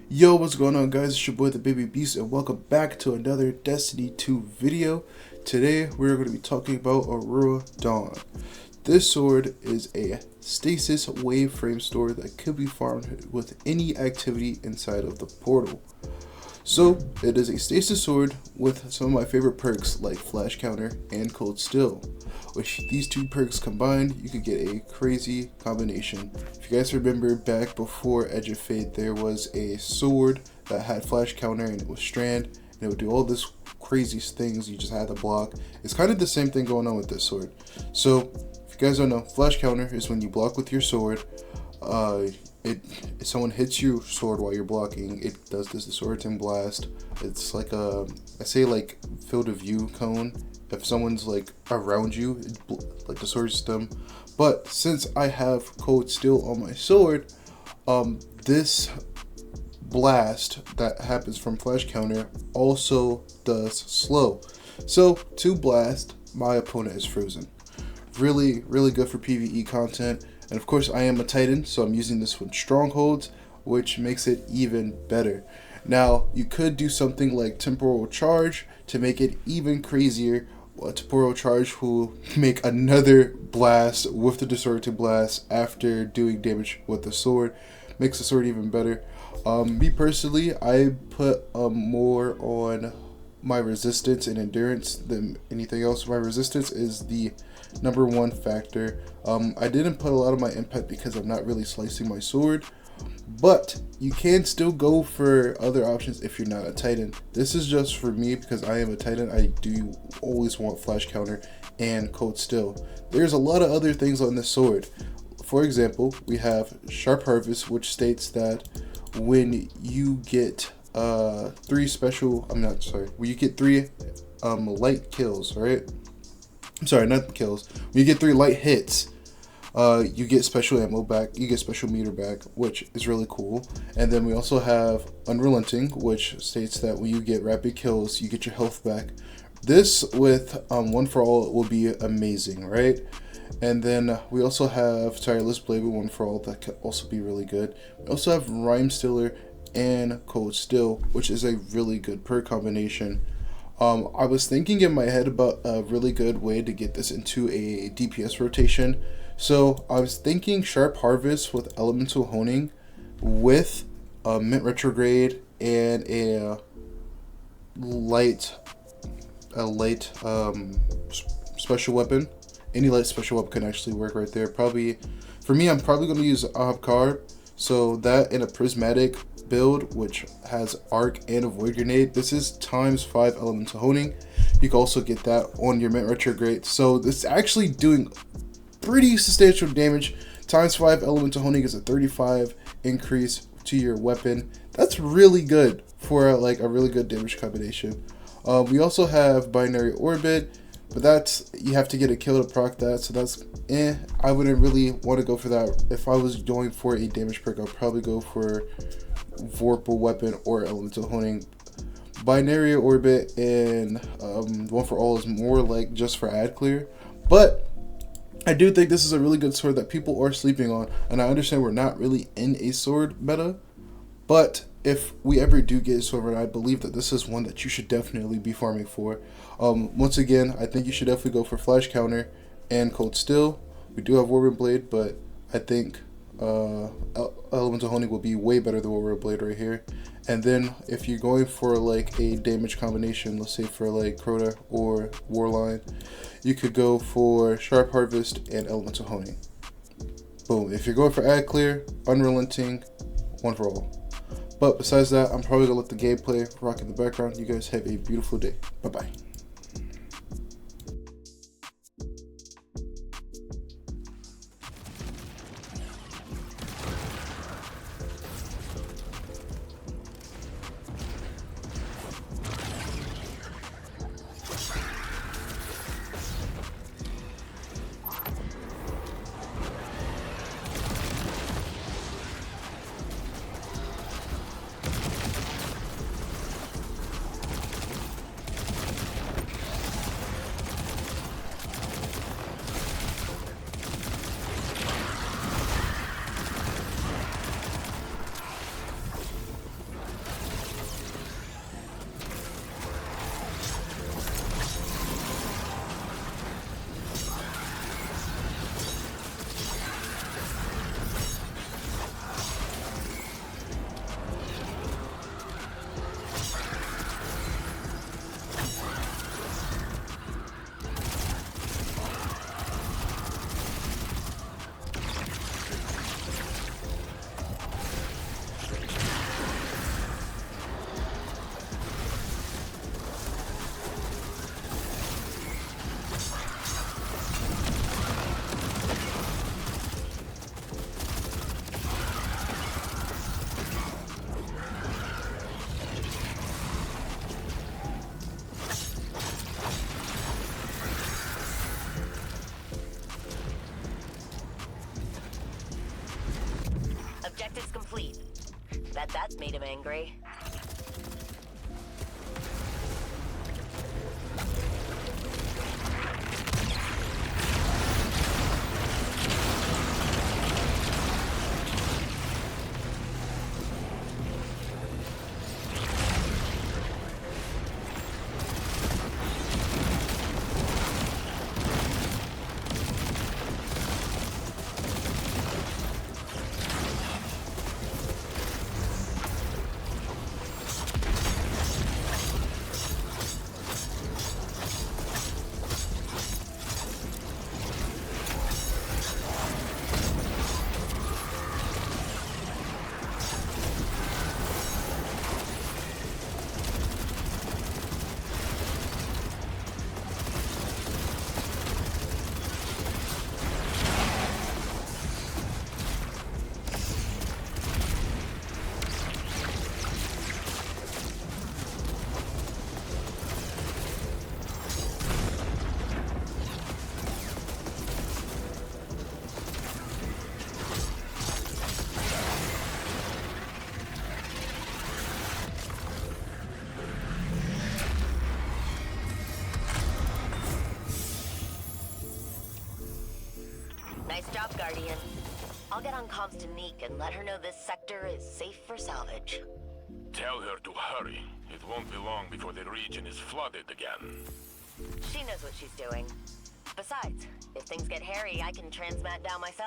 Yo, what's going on, guys? It's your boy Thababybeastsz, and welcome back to another Destiny 2 video. Today we're going to be talking about Aurora Dawn. This sword is a stasis wave frame sword that could be farmed with any activity inside of the portal. So it is a stasis sword with some of my favorite perks like flash counter and cold still. With these two perks combined, you could get a crazy combination. If you guys remember back before Edge of Fate, there was a sword that had flash counter and it was strand, and it would do all this crazy things. You just had to block. It's kind of the same thing going on with this sword. So if you guys don't know, flash counter is when you block with your sword. If someone hits your sword while you're blocking, it does this disorienting blast. It's like I say like field of view cone. If someone's like around you, like the sword system. But since I have cold steel on my sword, this blast that happens from flash counter also does slow. So to blast, my opponent is frozen. Really good for PvE content. And of course I am a Titan, so I'm using this with strongholds, which makes it even better. Now you could do something like temporal charge to make it even crazier. Temporal charge will make another blast with the disorienting blast after doing damage with the sword. Makes the sword even better. Me personally, I put more on my resistance and endurance than anything else. My resistance is the #1 factor. I didn't put a lot of my impact because I'm not really slicing my sword, but you can still go for other options if you're not a Titan. This is just for me because I am a Titan. I do always want flash counter and cold still. There's a lot of other things on this sword. For example, we have Sharp Harvest, which states that when you get when you get 3 light kills, right? I'm sorry, not kills. When you get 3 light hits, you get special ammo back, you get special meter back, which is really cool. And then we also have Unrelenting, which states that when you get rapid kills, you get your health back. This with One for All will be amazing, right? And then we also have Tireless Blade with One for All, that could also be really good. We also have Rhyme Stiller and Cold Still, which is a really good perk combination. I was thinking in my head about a really good way to get this into a DPS rotation. So I was thinking Sharp Harvest with Elemental Honing with a Mint Retrograde and a light special weapon. Any light special weapon can actually work right there. Probably for me, I'm probably going to use Ahab Card. So that in a prismatic build, which has arc and a void grenade. This is ×5 elemental honing. You can also get that on your Mint Retrograde. So this is actually doing pretty substantial damage. ×5 elemental honing is a 35 increase to your weapon. That's really good for like a really good damage combination. We also have Binary Orbit, but that's, you have to get a kill to proc that, so that's I wouldn't really want to go for that. If I was going for a damage perk, I'll probably go for Vorpal Weapon or Elemental Honing. Binary Orbit and One for All is more like just for ad clear, but I do think this is a really good sword that people are sleeping on, and I understand we're not really in a sword meta, but if we ever do get a sword, I believe that this is one that you should definitely be farming for. Once again, I think you should definitely go for flash counter and cold still. We do have Warrior Blade, but I think Elemental Honing will be way better than Warrior Blade right here. And then if you're going for like a damage combination, let's say for like Crota or Warline, you could go for Sharp Harvest and Elemental Honing. Boom. If you're going for ad clear, Unrelenting, One for All. But besides that, I'm probably gonna let the gameplay rock in the background. You guys have a beautiful day. Bye bye. Objective's complete. Bet that's made him angry. Nice job, Guardian. I'll get on comms to Neek and let her know this sector is safe for salvage. Tell her to hurry. It won't be long before the region is flooded again. She knows what she's doing. Besides, if things get hairy, I can transmat down myself.